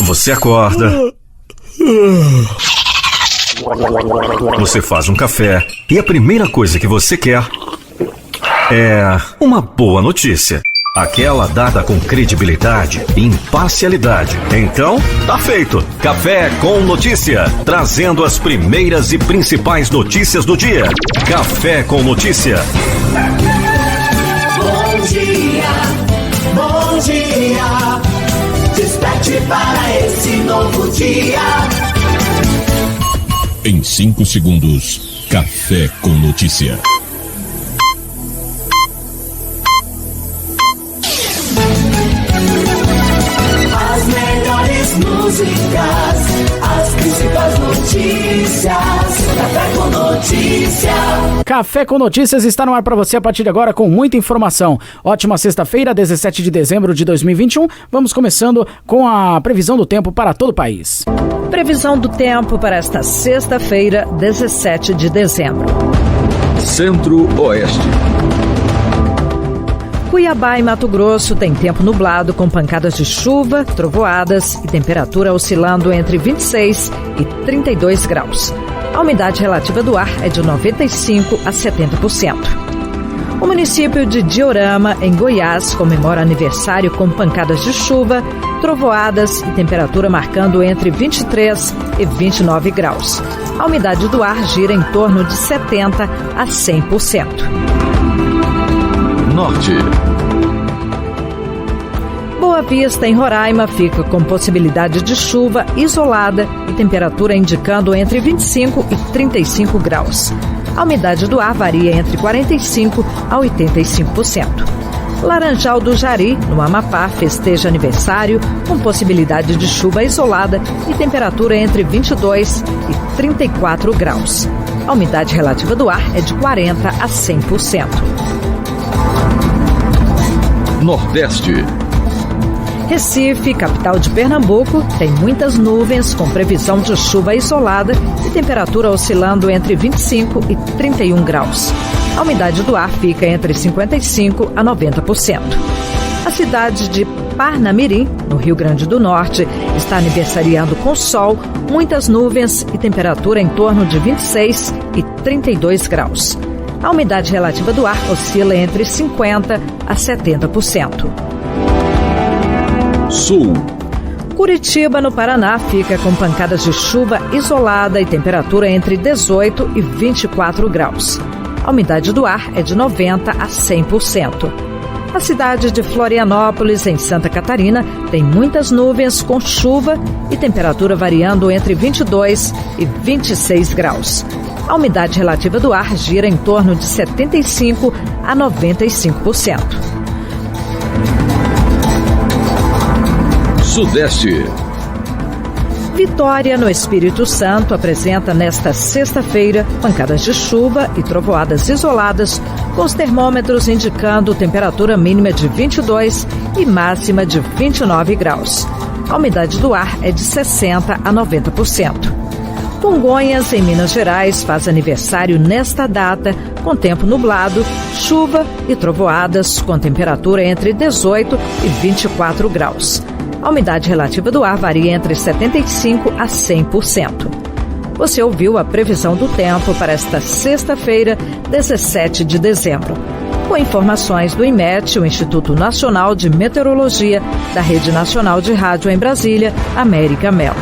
Você acorda, você faz um café e a primeira coisa que você quer é uma boa notícia. Aquela dada com credibilidade e imparcialidade. Então, tá feito. Café com Notícia, trazendo as primeiras e principais notícias do dia. Café com Notícia. Bom dia, bom dia. Desperte para esse novo dia. Em 5 segundos, Café com Notícia. As melhores músicas, as principais notícias. Café com Notícia. Café com Notícias está no ar para você a partir de agora com muita informação. Ótima sexta-feira, 17 de dezembro de 2021. Vamos começando com a previsão do tempo para todo o país. Previsão do tempo para esta sexta-feira, 17 de dezembro. Centro-Oeste. Cuiabá e Mato Grosso tem tempo nublado com pancadas de chuva, trovoadas e temperatura oscilando entre 26 e 32 graus. A umidade relativa do ar é de 95% a 70%. O município de Diorama, em Goiás, comemora aniversário com pancadas de chuva, trovoadas e temperatura marcando entre 23 e 29 graus. A umidade do ar gira em torno de 70% a 100%. Norte. Boa Vista, em Roraima, fica com possibilidade de chuva isolada e temperatura indicando entre 25 e 35 graus. A umidade do ar varia entre 45% a 85%. Laranjal do Jari, no Amapá, festeja aniversário com possibilidade de chuva isolada e temperatura entre 22 e 34 graus. A umidade relativa do ar é de 40% a 100%. Nordeste. Recife, capital de Pernambuco, tem muitas nuvens com previsão de chuva isolada e temperatura oscilando entre 25 e 31 graus. A umidade do ar fica entre 55% a 90%. A cidade de Parnamirim, no Rio Grande do Norte, está aniversariando com sol, muitas nuvens e temperatura em torno de 26 e 32 graus. A umidade relativa do ar oscila entre 50% a 70%. Sul. Curitiba, no Paraná, fica com pancadas de chuva isolada e temperatura entre 18 e 24 graus. A umidade do ar é de 90% a 100%. A cidade de Florianópolis, em Santa Catarina, tem muitas nuvens com chuva e temperatura variando entre 22 e 26 graus. A umidade relativa do ar gira em torno de 75% a 95%. Sudeste. Vitória, no Espírito Santo, apresenta nesta sexta-feira pancadas de chuva e trovoadas isoladas, com os termômetros indicando temperatura mínima de 22 e máxima de 29 graus. A umidade do ar é de 60% a 90%. Congonhas, em Minas Gerais, faz aniversário nesta data, com tempo nublado, chuva e trovoadas, com temperatura entre 18 e 24 graus. A umidade relativa do ar varia entre 75% a 100%. Você ouviu a previsão do tempo para esta sexta-feira, 17 de dezembro. Com informações do IMET, o Instituto Nacional de Meteorologia, da Rede Nacional de Rádio em Brasília, América Melo.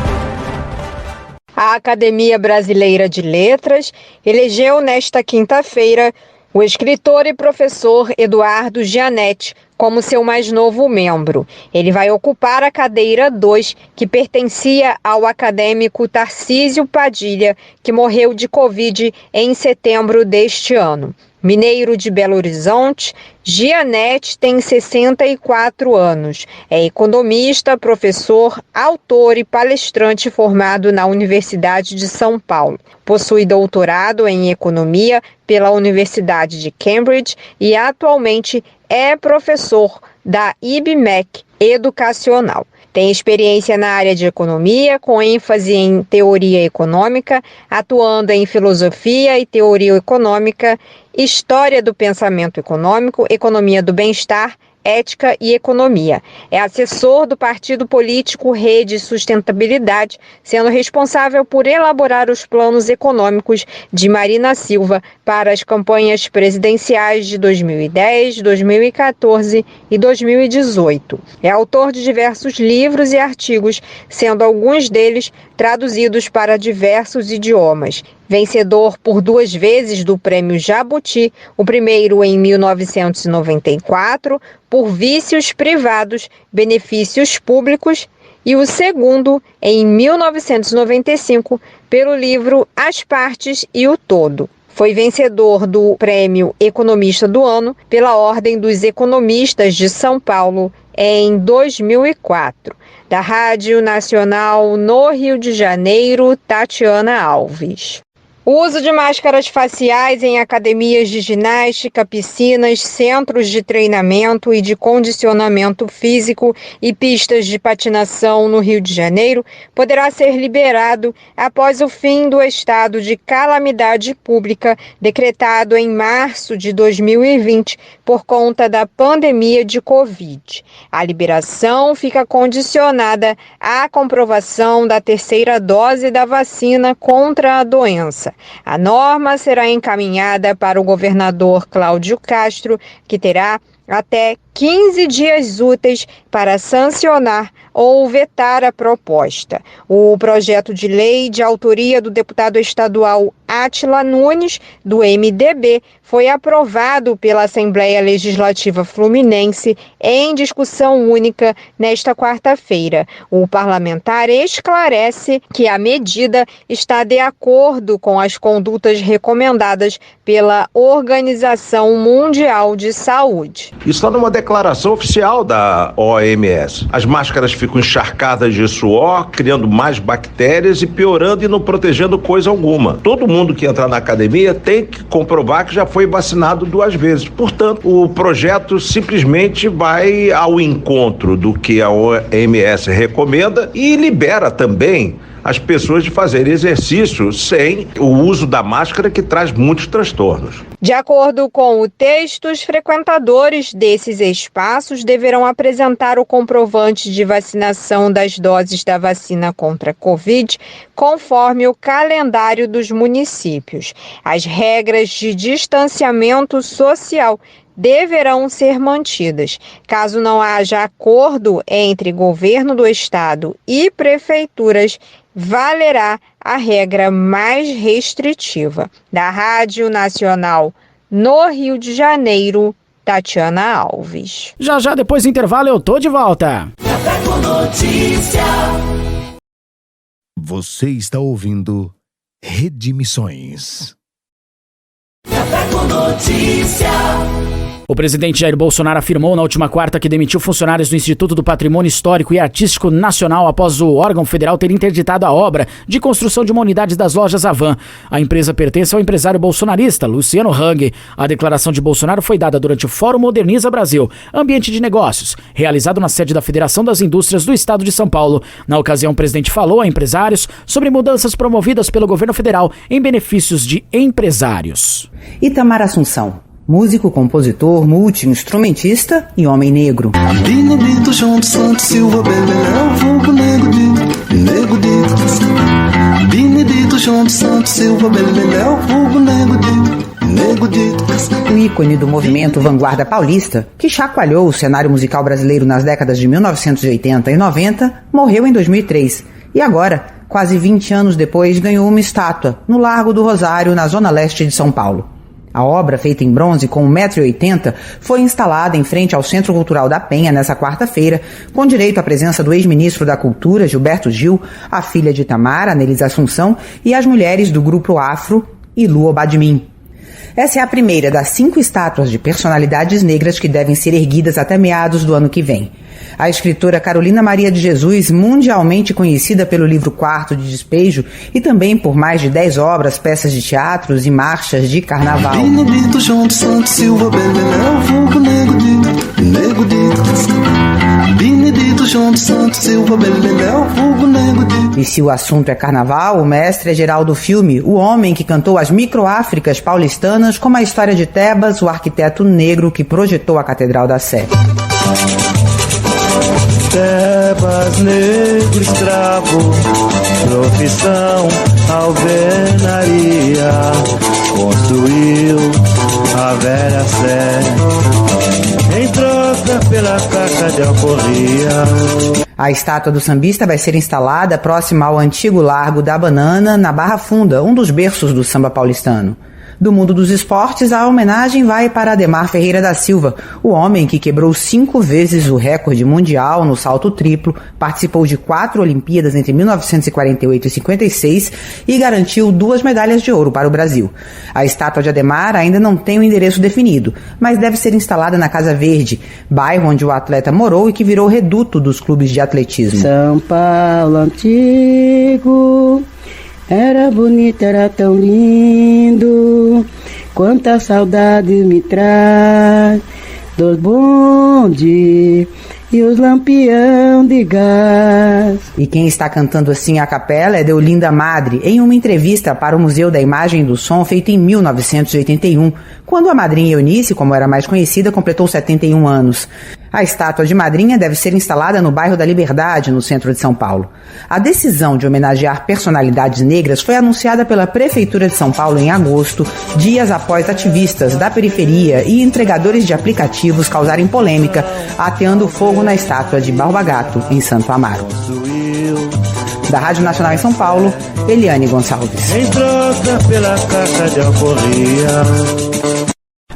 A Academia Brasileira de Letras elegeu nesta quinta-feira o escritor e professor Eduardo Gianetti como seu mais novo membro. Ele vai ocupar a cadeira 2, que pertencia ao acadêmico Tarcísio Padilha, que morreu de Covid em setembro deste ano. Mineiro de Belo Horizonte, Gianetti tem 64 anos. É economista, professor, autor e palestrante formado na Universidade de São Paulo. Possui doutorado em economia pela Universidade de Cambridge e atualmente é professor da IBMEC Educacional. Tem experiência na área de economia, com ênfase em teoria econômica, atuando em filosofia e teoria econômica, história do pensamento econômico, economia do bem-estar, Ética e Economia. É assessor do partido político Rede Sustentabilidade, sendo responsável por elaborar os planos econômicos de Marina Silva para as campanhas presidenciais de 2010, 2014 e 2018. É autor de diversos livros e artigos, sendo alguns deles traduzidos para diversos idiomas. Vencedor por 2 vezes do Prêmio Jabuti, o primeiro em 1994, por Vícios Privados, Benefícios Públicos, e o segundo em 1995, pelo livro As Partes e o Todo. Foi vencedor do Prêmio Economista do Ano pela Ordem dos Economistas de São Paulo em 2004. Da Rádio Nacional no Rio de Janeiro, Tatiana Alves. O uso de máscaras faciais em academias de ginástica, piscinas, centros de treinamento e de condicionamento físico e pistas de patinação no Rio de Janeiro poderá ser liberado após o fim do estado de calamidade pública decretado em março de 2020 por conta da pandemia de Covid. A liberação fica condicionada à comprovação da 3ª dose da vacina contra a doença. A norma será encaminhada para o governador Cláudio Castro, que terá até 15 dias úteis para sancionar ou vetar a proposta. O projeto de lei de autoria do deputado estadual Átila Nunes, do MDB, foi aprovado pela Assembleia Legislativa Fluminense em discussão única nesta quarta-feira. O parlamentar esclarece que a medida está de acordo com as condutas recomendadas pela Organização Mundial de Saúde. Isso está numa declaração oficial da OMS. As máscaras ficam encharcadas de suor, criando mais bactérias e piorando e não protegendo coisa alguma. Todo mundo que entrar na academia tem que comprovar que já foi vacinado 2 vezes. Portanto, o projeto simplesmente vai ao encontro do que a OMS recomenda e libera também as pessoas de fazerem exercício sem o uso da máscara, que traz muitos transtornos. De acordo com o texto, os frequentadores desses espaços deverão apresentar o comprovante de vacinação das doses da vacina contra a Covid, conforme o calendário dos municípios. As regras de distanciamento social deverão ser mantidas. Caso não haja acordo entre governo do estado e prefeituras, valerá a regra mais restritiva. Da Rádio Nacional no Rio de Janeiro, Tatiana Alves. Já depois do intervalo eu tô de volta. Café com Notícia. Você está ouvindo Rede Missões. Café com Notícia. O presidente Jair Bolsonaro afirmou na última quarta que demitiu funcionários do Instituto do Patrimônio Histórico e Artístico Nacional após o órgão federal ter interditado a obra de construção de uma unidade das lojas Havan. A empresa pertence ao empresário bolsonarista Luciano Hang. A declaração de Bolsonaro foi dada durante o Fórum Moderniza Brasil, ambiente de negócios, realizado na sede da Federação das Indústrias do Estado de São Paulo. Na ocasião, o presidente falou a empresários sobre mudanças promovidas pelo governo federal em benefícios de empresários. Itamar Assunção, músico, compositor, multi-instrumentista e homem negro. Benedito João dos Santos Silva Beleléu, vulgo Nego Dito. Benedito João dos Santos Silva Beleléu, vulgo Nego Dito. O ícone do movimento Vanguarda Paulista, que chacoalhou o cenário musical brasileiro nas décadas de 1980 e 90, morreu em 2003. E agora, quase 20 anos depois, ganhou uma estátua no Largo do Rosário, na zona leste de São Paulo. A obra, feita em bronze com 1,80 m, foi instalada em frente ao Centro Cultural da Penha nessa quarta-feira, com direito à presença do ex-ministro da Cultura, Gilberto Gil, a filha de Itamar, Anelise Assunção, e as mulheres do Grupo Afro e Lu Obadmin. Essa é a primeira das 5 estátuas de personalidades negras que devem ser erguidas até meados do ano que vem. A escritora Carolina Maria de Jesus, mundialmente conhecida pelo livro Quarto de Despejo e também por mais de 10 obras, peças de teatros e marchas de carnaval. Benedito João dos Santos Silva Beleléu, vulgo Nego Dito. Benedito João dos Santos Silva Beleléu, vulgo Nego Dito. E se o assunto é carnaval, o mestre é geral do filme, o homem que cantou as microáfricas paulistanas, como a história de Tebas, o arquiteto negro que projetou a Catedral da Sé. Tebas, negro escravo, profissão alvenaria, construiu a velha sé, em troca pela caca de alforria. A estátua do sambista vai ser instalada próxima ao antigo Largo da Banana, na Barra Funda, um dos berços do samba paulistano. Do mundo dos esportes, a homenagem vai para Ademar Ferreira da Silva, o homem que quebrou 5 vezes o recorde mundial no salto triplo, participou de 4 Olimpíadas entre 1948 e 56 e garantiu 2 medalhas de ouro para o Brasil. A estátua de Ademar ainda não tem um endereço definido, mas deve ser instalada na Casa Verde, bairro onde o atleta morou e que virou reduto dos clubes de atletismo. São Paulo antigo, era bonito, era tão lindo, quanta saudade me traz dos bondes e os lampião de gás. E quem está cantando assim a capela é Deolinda Madre, em uma entrevista para o Museu da Imagem e do Som, feita em 1981, quando a madrinha Eunice, como era mais conhecida, completou 71 anos. A estátua de madrinha deve ser instalada no bairro da Liberdade, no centro de São Paulo. A decisão de homenagear personalidades negras foi anunciada pela Prefeitura de São Paulo em agosto, dias após ativistas da periferia e entregadores de aplicativos causarem polêmica, ateando fogo na estátua de Barba Gato, em Santo Amaro. Da Rádio Nacional em São Paulo, Eliane Gonçalves. Em troca pela caca de alforria.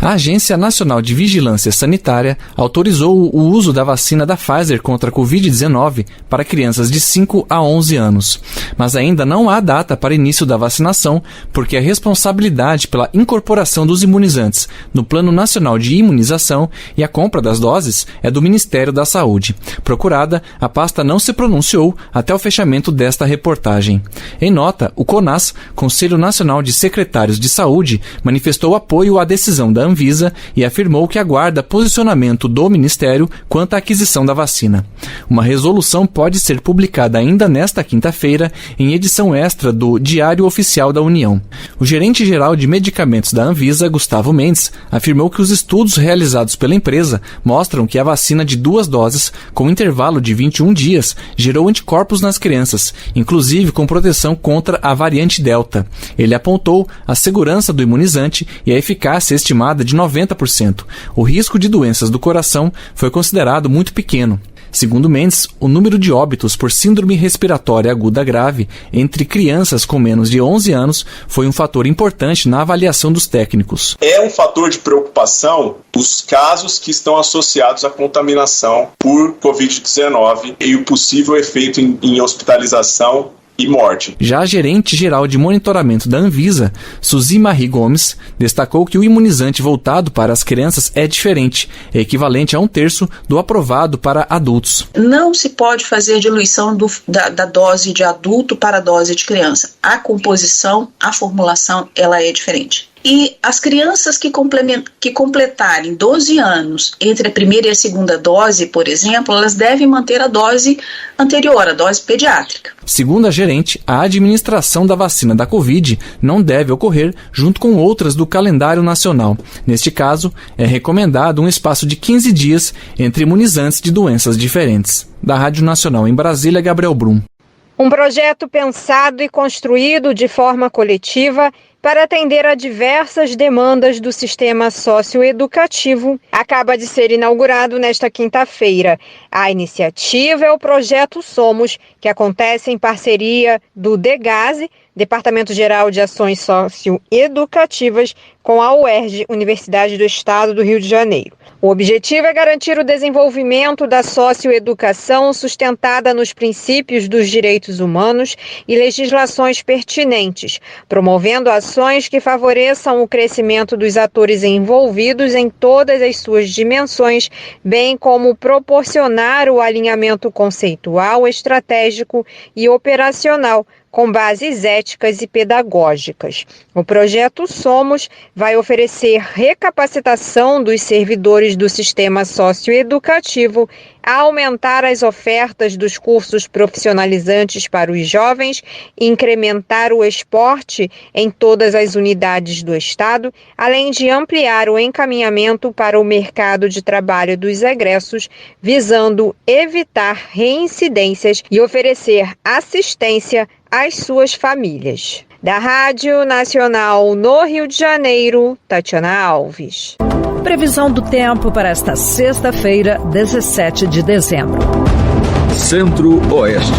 A Agência Nacional de Vigilância Sanitária autorizou o uso da vacina da Pfizer contra a Covid-19 para crianças de 5 a 11 anos. Mas ainda não há data para início da vacinação, porque a responsabilidade pela incorporação dos imunizantes no Plano Nacional de Imunização e a compra das doses é do Ministério da Saúde. Procurada, a pasta não se pronunciou até o fechamento desta reportagem. Em nota, o CONAS, Conselho Nacional de Secretários de Saúde, manifestou apoio à decisão da Anvisa e afirmou que aguarda posicionamento do Ministério quanto à aquisição da vacina. Uma resolução pode ser publicada ainda nesta quinta-feira em edição extra do Diário Oficial da União. O gerente-geral de medicamentos da Anvisa, Gustavo Mendes, afirmou que os estudos realizados pela empresa mostram que a vacina de 2 doses, com intervalo de 21 dias, gerou anticorpos nas crianças, inclusive com proteção contra a variante Delta. Ele apontou a segurança do imunizante e a eficácia estimada de 90%. O risco de doenças do coração foi considerado muito pequeno. Segundo Mendes, o número de óbitos por síndrome respiratória aguda grave entre crianças com menos de 11 anos foi um fator importante na avaliação dos técnicos. É um fator de preocupação os casos que estão associados à contaminação por Covid-19 e o possível efeito em hospitalização e morte. Já a gerente-geral de monitoramento da Anvisa, Suzy Marie Gomes, destacou que o imunizante voltado para as crianças é diferente, é equivalente a 1/3 do aprovado para adultos. Não se pode fazer diluição da dose de adulto para a dose de criança. A composição, a formulação, ela é diferente. E as crianças que completarem 12 anos entre a primeira e a segunda dose, por exemplo, elas devem manter a dose anterior, a dose pediátrica. Segundo a gerente, a administração da vacina da Covid não deve ocorrer junto com outras do calendário nacional. Neste caso, é recomendado um espaço de 15 dias entre imunizantes de doenças diferentes. Da Rádio Nacional em Brasília, Gabriel Brum. Um projeto pensado e construído de forma coletiva para atender a diversas demandas do sistema socioeducativo, acaba de ser inaugurado nesta quinta-feira. A iniciativa é o Projeto Somos, que acontece em parceria do DEGASE, Departamento Geral de Ações Socioeducativas, com a UERJ, Universidade do Estado do Rio de Janeiro. O objetivo é garantir o desenvolvimento da socioeducação sustentada nos princípios dos direitos humanos e legislações pertinentes, promovendo ações que favoreçam o crescimento dos atores envolvidos em todas as suas dimensões, bem como proporcionar o alinhamento conceitual, estratégico e operacional com bases éticas e pedagógicas. O projeto Somos vai oferecer recapacitação dos servidores do sistema socioeducativo, a aumentar as ofertas dos cursos profissionalizantes para os jovens, incrementar o esporte em todas as unidades do Estado, além de ampliar o encaminhamento para o mercado de trabalho dos egressos, visando evitar reincidências e oferecer assistência às suas famílias. Da Rádio Nacional no Rio de Janeiro, Tatiana Alves. Previsão do tempo para esta sexta-feira, 17 de dezembro. Centro-Oeste.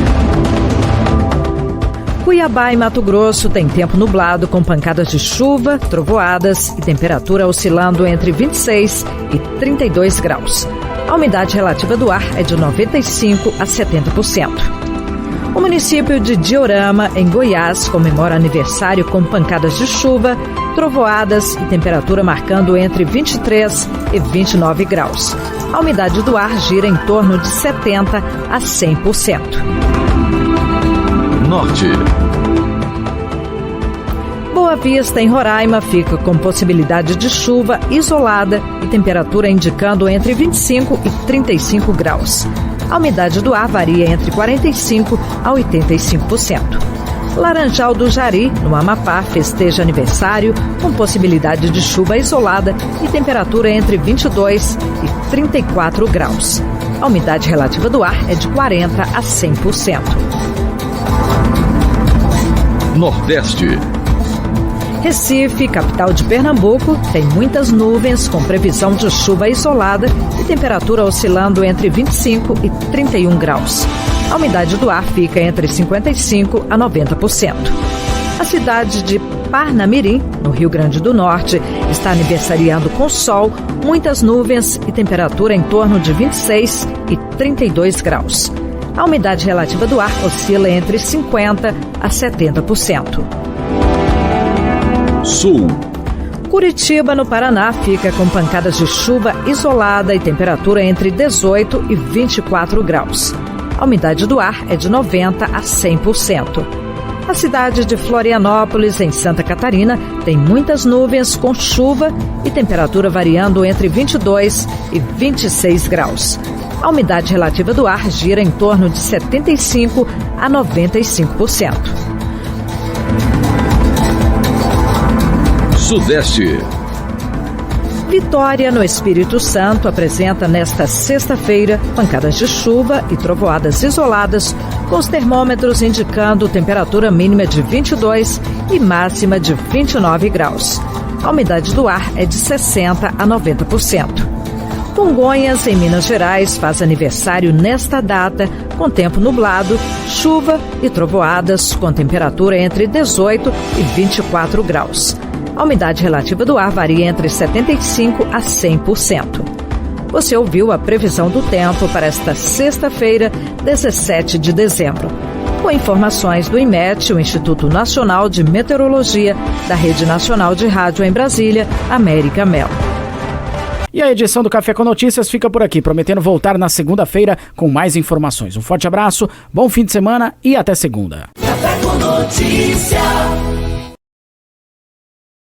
Cuiabá e Mato Grosso tem tempo nublado com pancadas de chuva, trovoadas e temperatura oscilando entre 26 e 32 graus. A umidade relativa do ar é de 95% a 70%. O município de Diorama, em Goiás, comemora aniversário com pancadas de chuva, trovoadas e temperatura marcando entre 23 e 29 graus. A umidade do ar gira em torno de 70% a 100%. Norte. Boa Vista, em Roraima, fica com possibilidade de chuva isolada e temperatura indicando entre 25 e 35 graus. A umidade do ar varia entre 45% a 85%. Laranjal do Jari, no Amapá, festeja aniversário com possibilidade de chuva isolada e temperatura entre 22 e 34 graus. A umidade relativa do ar é de 40% a 100%. Nordeste. Recife, capital de Pernambuco, tem muitas nuvens com previsão de chuva isolada e temperatura oscilando entre 25 e 31 graus. A umidade do ar fica entre 55% a 90%. A cidade de Parnamirim, no Rio Grande do Norte, está aniversariando com sol, muitas nuvens e temperatura em torno de 26 e 32 graus. A umidade relativa do ar oscila entre 50% a 70%. Sul. Curitiba, no Paraná, fica com pancadas de chuva isolada e temperatura entre 18 e 24 graus. A umidade do ar é de 90% a 100%. A cidade de Florianópolis, em Santa Catarina, tem muitas nuvens com chuva e temperatura variando entre 22 e 26 graus. A umidade relativa do ar gira em torno de 75% a 95%. Sudeste. Vitória, no Espírito Santo, apresenta nesta sexta-feira pancadas de chuva e trovoadas isoladas, com os termômetros indicando temperatura mínima de 22 e máxima de 29 graus. A umidade do ar é de 60% a 90%. Congonhas, em Minas Gerais, faz aniversário nesta data, com tempo nublado, chuva e trovoadas, com temperatura entre 18 e 24 graus. A umidade relativa do ar varia entre 75% a 100%. Você ouviu a previsão do tempo para esta sexta-feira, 17 de dezembro. Com informações do IMET, o Instituto Nacional de Meteorologia, da Rede Nacional de Rádio em Brasília, América Mel. E a edição do Café com Notícias fica por aqui, prometendo voltar na segunda-feira com mais informações. Um forte abraço, bom fim de semana e até segunda. Café com Notícias.